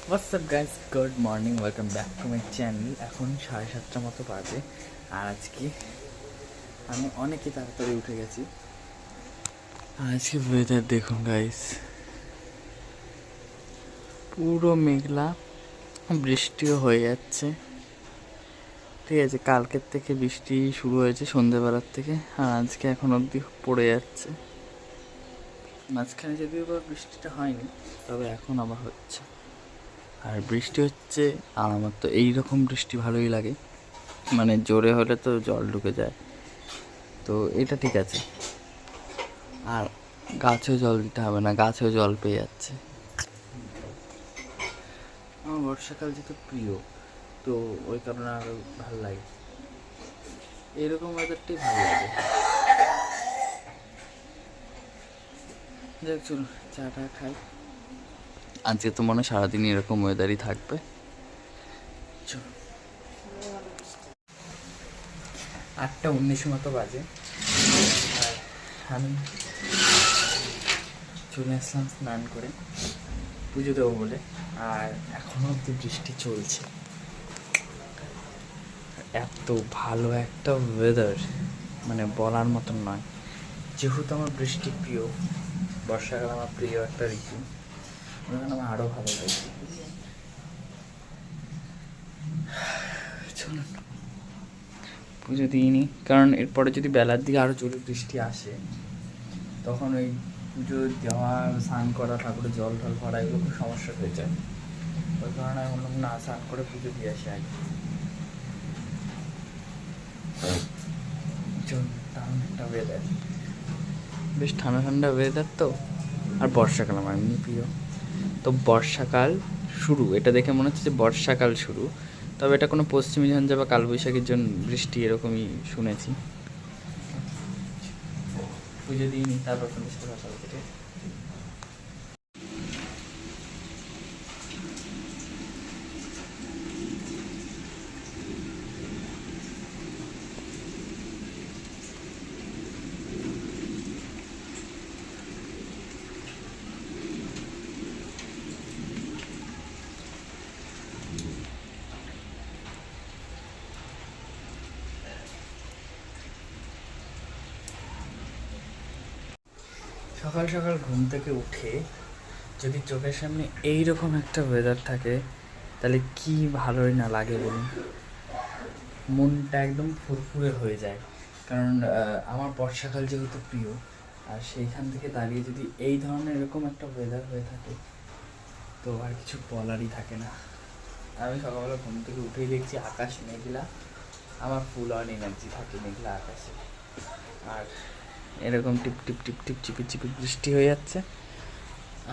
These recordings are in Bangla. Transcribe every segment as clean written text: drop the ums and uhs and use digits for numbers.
WhatsApp guys, good morning, welcome back to my channel. এখন 7:30টার মতো বাজে। আর আজকে আমি অনেকই তাড়াতাড়ি উঠে গেছি। আজকে ওয়েদার দেখুন গাইস, পুরো মেঘলা, বৃষ্টিও হয়ে যাচ্ছে। ঠিক আছে, কালকের থেকে বৃষ্টি শুরু হয়েছে সন্ধ্যেবেলার থেকে, আর আজকে এখন অবধি পড়ে যাচ্ছে। মাঝখানে যদিও বা বৃষ্টিটা হয়নি, তবে এখন আবার হচ্ছে। আর বৃষ্টি হচ্ছে, আর আমার তো এইরকম বৃষ্টি ভালোই লাগে। মানে জোরে হলে তো জল ঢুকে যায়, তো এটা ঠিক আছে। আর গাছেও জল দিতে হবে না, গাছেও জল পেয়ে যাচ্ছে। আমার বর্ষাকাল যেহেতু প্রিয়, তো ওই কারণে আরও ভালো লাগে। এরকম ওয়েদারটাই ভালো লাগে। যাক চলুন, চাটা খাই। আজকে তো মনে হয় সারাদিন এরকম ওয়েদারই থাকবে। চলুন, 8:19 মতো বাজে, আর আমি চলে আসলাম স্নান করে পুজো দেবো বলে। আর এখনও অব্দি বৃষ্টি চলছে। এত ভালো একটা ওয়েদার, মানে বলার মতন নয়। যেহেতু আমার বৃষ্টি প্রিয়, বর্ষাকাল আমার প্রিয় একটা ঋতু, ওই জন্য আমার আরও ভালো লাগে। চলুন পুজো দিইনি, কারণ এরপরে যদি বেলার দিকে আরও জোরে বৃষ্টি আসে, তখন ওই পুজো দেওয়া, স্নান করা, ঠাকুরের জল টল ভরা, এগুলো খুব সমস্যা হয়ে যায়। ওই কারণে আমি বললাম না, স্নান করে পুজো দিয়ে আসি আগে। চলুন, দারুণ একটা ওয়েদার, বেশ ঠান্ডা ঠান্ডা ওয়েদার তো। আর বর্ষাকাল আমার এমনি প্রিয়, তো বর্ষাকাল শুরু, এটা দেখে মনে হচ্ছে যে বর্ষাকাল শুরু। তবে এটা কোনো পশ্চিমী ঝঞ্ঝা বা কালবৈশাখীর জন্য বৃষ্টি এরকমই শুনেছি। পুজো দিইনি, তারপর আপনাদের সাথে কথা বলতে। সকাল সকাল ঘুম থেকে উঠে যদি চোখের সামনে এইরকম একটা ওয়েদার থাকে, তাহলে কি ভালোই না লাগে বলুন। মনটা একদম ফুরফুরে হয়ে যায়। কারণ আমার বর্ষাকাল যেহেতু প্রিয়, আর সেইখান থেকে দাঁড়িয়ে যদি এই ধরনের এরকম একটা ওয়েদার হয়ে থাকে, তো আর কিছু বলারই থাকে না। আমি সকালবেলা ঘুম থেকে উঠেই দেখছি আকাশ মেঘলা, আমার ফুল অন এনার্জি থাকে মেঘলা আকাশে। আর এরকম টিপ টিপ টিপ টিপ চিপির চিপির বৃষ্টি হয়ে যাচ্ছে,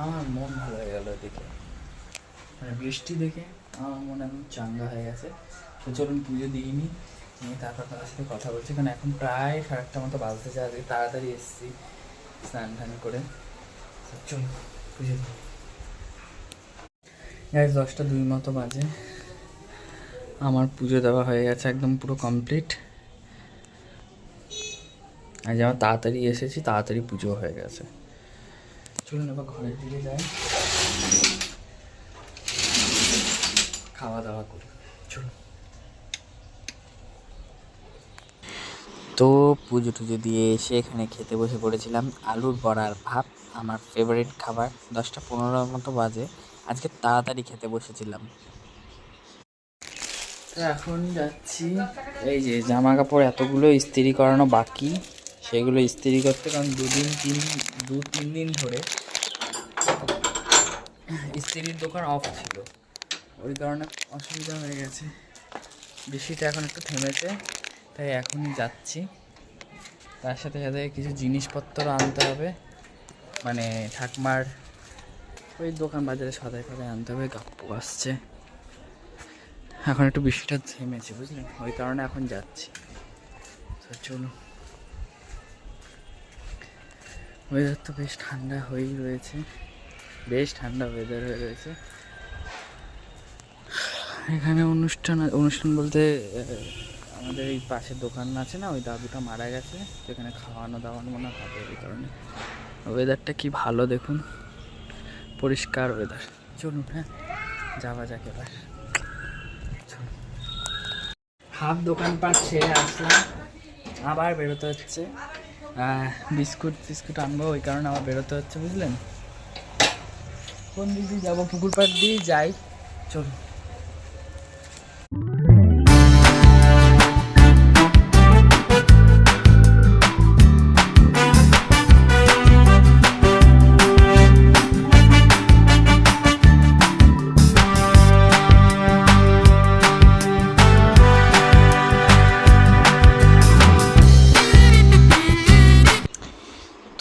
আমার মন ভালো হয়ে গেল দেখে। মানে বৃষ্টি দেখে আমার মনে এখন চাঙ্গা হয়ে গেছে। তো চলুন পুজো দিইনি, নিয়ে তারপর তাদের সাথে কথা বলছি। কারণ এখন প্রায় 8:30 মতো বাজতে যায়, আজকে তাড়াতাড়ি এসেছি স্নান টান করে। চলুন পুজো দিই। গাইস 10:02 মতো বাজে, আমার পুজো দেওয়া হয়ে গেছে, একদম পুরো কমপ্লিট। আজ আমার তাড়াতাড়ি এসেছি, তাড়াতাড়ি পুজো হয়ে গেছে। চলুন এবার ঘরের দিকে যাই, খাওয়া দাওয়া করি। চলুন। তো পুজো টুজো দিয়ে এসে এখানে খেতে বসে পড়েছিলাম আলুর বড়া আর ভাত, আমার ফেভারিট খাবার। 10:15 মতো বাজে, আজকে তাড়াতাড়ি খেতে বসেছিলাম। তো এখন যাচ্ছি, এই যে জামা কাপড় এতগুলো ইস্ত্রি করানো বাকি, সেগুলো ইস্ত্রি করতে। কারণ 2-3 দিন ধরে ইস্ত্রির দোকান অফ ছিল, ওই কারণে অসুবিধা হয়ে গেছে। বৃষ্টিটা এখন একটু থেমেছে, তাই এখনই যাচ্ছি। তার সাথে সাথে কিছু জিনিসপত্র আনতে হবে, মানে ঠাকমার ওই দোকান বাজারে সদাই ফদাই আনতে হবে, গাপ্পু আসছে। এখন একটু বৃষ্টিটা থেমেছে বুঝলেন, ওই কারণে এখন যাচ্ছি। তো চলুন, ওয়েদার তো বেশ ঠান্ডা হয়েই রয়েছে, বেশ ঠান্ডা ওয়েদার হয়ে রয়েছে। এখানে অনুষ্ঠান বলতে আমাদের এই পাশের দোকান আছে না, ওই দাদুটা মারা গেছে, তো এখানে খাওয়ানো দাওয়ানো মনে হবে। এই কারণে ওয়েদারটা কি ভালো দেখুন, পরিষ্কার ওয়েদার। চলুন, হ্যাঁ যাওয়া যাক এবার। হাফ দোকানপাট ছেড়ে আসলাম, আবার বেরোতে হচ্ছে। বিস্কুট আনবো, ওই কারণে আবার বেরোতে হচ্ছে, বুঝলেন। কোন দিক দিয়ে যাবো? পুকুর পাড় দিয়ে যাই, চলুন।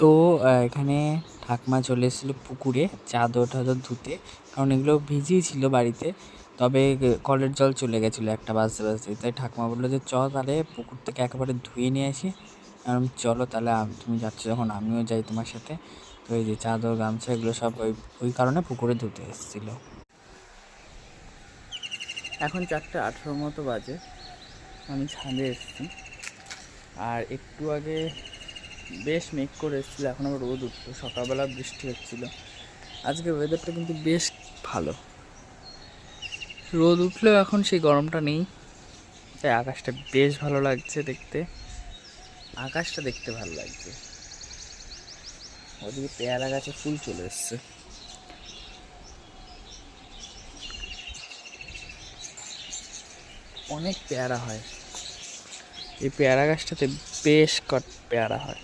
তো এখানে ঠাকমা চলে এসেছিলো পুকুরে চাদর টাদর ধুতে, কারণ এগুলো ভিজিয়ে ছিল বাড়িতে, তবে কলের জল চলে গেছিলো একটা বাজতে বাজতে। তাই ঠাকমা বললো যে তাহলে পুকুর থেকে একেবারে ধুয়ে নিয়ে আসি। আমি চলো তাহলে, তুমি যাচ্ছ যখন আমিও যাই তোমার সাথে। তো এই যে চাদর গামছা এগুলো সব ওই কারণে পুকুরে ধুতে এসেছিলো। এখন 4:18 মতো বাজে, আমি ছাদে এসেছি। আর একটু আগে বেশ মেঘ করে এসেছিলো, এখন আবার রোদ উঠলো, সকালবেলা বৃষ্টি হচ্ছিল। আজকে ওয়েদারটা কিন্তু বেশ ভালো, রোদ উঠলেও এখন সেই গরমটা নেই, তাই আকাশটা বেশ ভালো লাগছে দেখতে। আকাশটা দেখতে ভালো লাগছে। ওদিকে পেয়ারা গাছে ফুল চলে এসছে। অনেক পেয়ারা হয় এই পেয়ারা গাছটাতে, বেশ পেয়ারা হয়,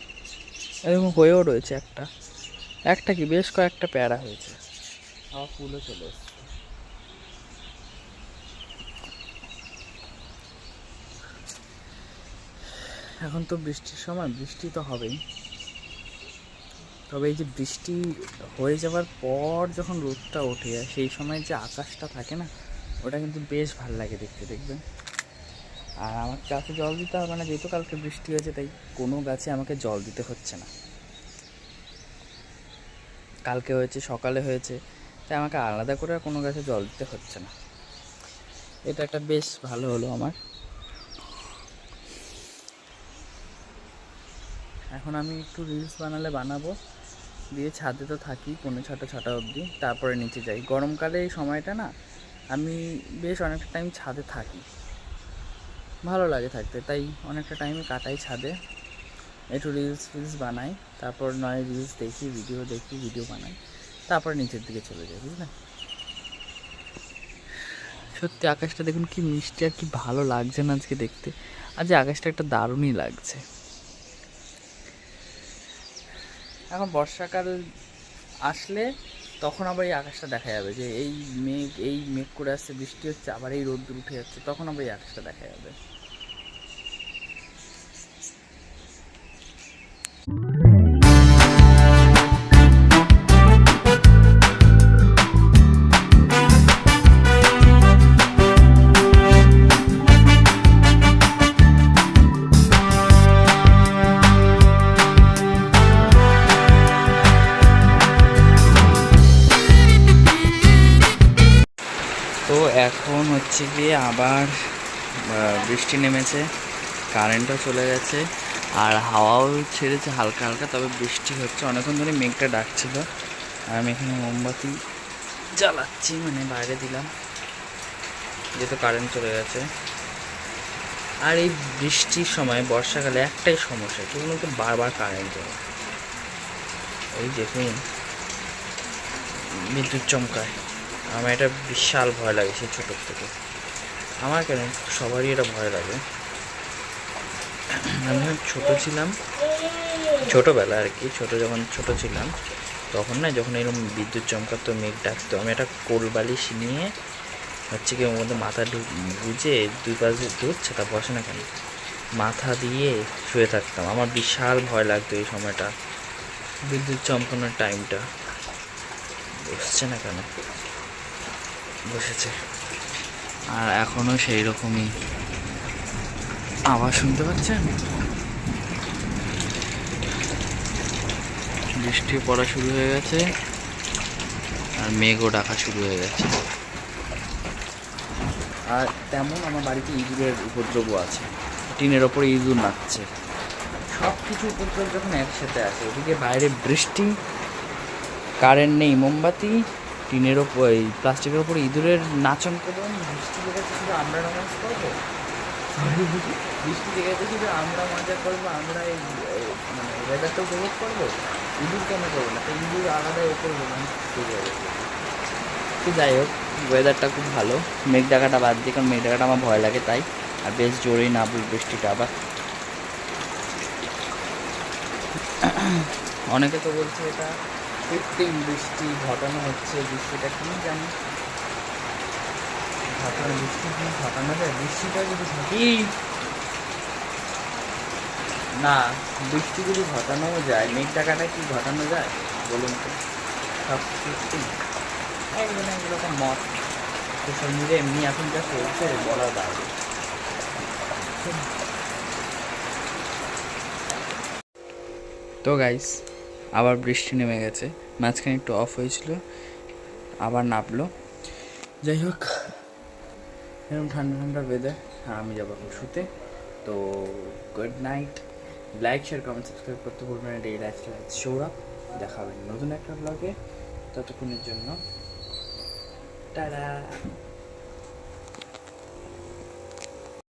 এরকম হয়েও রয়েছে একটা কি বেশ কয়েকটা পেয়ারা হয়েছে, আবার ফুলও চলে এসছে। এখন তো বৃষ্টির সময়, বৃষ্টি তো হবেই, তবে এই যে বৃষ্টি হয়ে যাওয়ার পর যখন রোদটা ওঠে সেই সময় যে আকাশটা থাকে না, ওটা কিন্তু বেশ ভালো লাগে দেখতে, দেখবেন। আর আমার গাছে জল দিতে হবে না, যেহেতু কালকে বৃষ্টি হয়েছে, তাই কোনো গাছে আমাকে জল দিতে হচ্ছে না। কালকে হয়েছে, সকালে হয়েছে, তাই আমাকে আলাদা করে আর কোনো গাছে জল দিতে হচ্ছে না। এটা একটা বেশ ভালো হলো আমার। এখন আমি একটু রিলস বানাবো, দিয়ে ছাদে তো থাকি 5:30 অবধি, তারপরে নিচে যাই। গরমকালে এই সময়টা না আমি বেশ অনেকটা টাইম ছাদে থাকি, ভালো লাগে থাকতে, তাই অনেকটা টাইমে কাটাই ছাদে। একটু রিলস বানাই, তারপর নয় রিলস দেখি, ভিডিও বানাই, তারপরে নিচের দিকে চলে যাই, বুঝলেন। সত্যি আকাশটা দেখুন কি মিষ্টি আর কি ভালো লাগছে না আজকে দেখতে। আজ আকাশটা একটা দারুণই লাগছে। এখন বর্ষাকাল আসলে তখন আবার এই আকাশটা দেখা যাবে, যে এই মেঘ করে আসছে, বৃষ্টি হচ্ছে, আবার এই রোদ্দুর উঠে যাচ্ছে, তখন আবার এই আকাশটা দেখা যাবে। তো এখন হচ্ছে গিয়ে আবার বৃষ্টি নেমেছে, কারেন্টও চলে গেছে, আর হাওয়াও ছেড়েছে হালকা হালকা, তবে বৃষ্টি হচ্ছে। অনেকক্ষণ ধরে মেঘটা ডাকছিল, আর আমি এখানে মোমবাতি জ্বালাচ্ছি, মানে বাইরে দিলাম, যেহেতু কারেন্ট চলে গেছে। আর এই বৃষ্টির সময় বর্ষাকালে একটাই সমস্যা, কি বলতো, বারবার কারেন্ট যায়। এই দেখুন বিদ্যুৎ চমকায়, আমার এটা বিশাল ভয় লাগে সেই ছোটোর থেকে। আমার কেন, সবারই এটা ভয় লাগে। আমি যখন ছোটো ছিলাম, ছোটোবেলা আর কি, যখন ছোটো ছিলাম তখন না, যখন এরকম বিদ্যুৎ চমকাতো, মেঘ ডাকতো, আমি একটা কোল বালিশ নিয়ে হচ্ছে কি ওর মধ্যে মাথা গুজে, দুই পাশে দুধ ছাতা বসে না কেন, মাথা দিয়ে শুয়ে থাকতাম। আমার বিশাল ভয় লাগতো এই সময়টা, বিদ্যুৎ চমকানোর টাইমটা। বসছে না কেন, বসেছে। আর এখনও সেই রকমই আওয়াজ শুনতে পাচ্ছেন। বৃষ্টি পড়া শুরু হয়ে গেছে, আর মেঘও ডাকা শুরু হয়ে গেছে। আর তেমন আমার বাড়িতে ইঁদুরের উপদ্রব আছে, টিনের ওপরে ইঁদুর নাচছে। সব কিছু উপদ্রব যখন একসাথে আসে, ওদিকে বাইরে বৃষ্টি, কারেন্ট নেই, মোমবাতি, টিনের ওপর এই প্লাস্টিকের ওপর ইঁদুরের নাচন করবো, বৃষ্টি লেগেছে শুধু আমরা নামাজ করবো, বৃষ্টি লেগেছে শুধু আমরা মজা করবো, আমরা এই মানে ওয়েদারটা উপভোগ করবো, ইঁদুর কেন করবো না? তো ইঁদুর আলাদাই ওপর শুরু হয়ে গেছে। তো যাই হোক, ওয়েদারটা খুব ভালো, মেঘ ডাকাটা বাদ দিয়ে, কারণ মেঘ ডাকাটা আমার ভয় লাগে তাই, আর বেশ জোরেই নামবে বৃষ্টিটা আবার। অনেকে তো বলছে এটা কৃত্রিম বৃষ্টি ঘটানো হচ্ছে, বৃষ্টিটা কি জানি ঘটানো, বৃষ্টি কি ঘটানো যায়? বৃষ্টিটা যদি সঠিক না, বৃষ্টি যদি ঘটানোও যায়, মেঘ ডাকাটা কি ঘটানো যায় বলুন তো? সব কৃত্রিম, একজন একরকম মত, সোশ্যাল মিডিয়া এমনি এখন যা চলছে বলার বাইরে। তো গাইস, আবার বৃষ্টি নেমে গেছে, মাঝখানে একটু অফ হয়েছিল, আবার নামলো। যাই হোক, এরকম ঠান্ডা ঠান্ডা ওয়েদার, আর আমি যাবো এখন শুতে। তো good night, like share comment subscribe করতে ভুলবেন না। ডেইলি লাইফস্টাইল সৌরভ, দেখা হবে নতুন একটা ব্লগে, ততক্ষণের জন্য টাটা।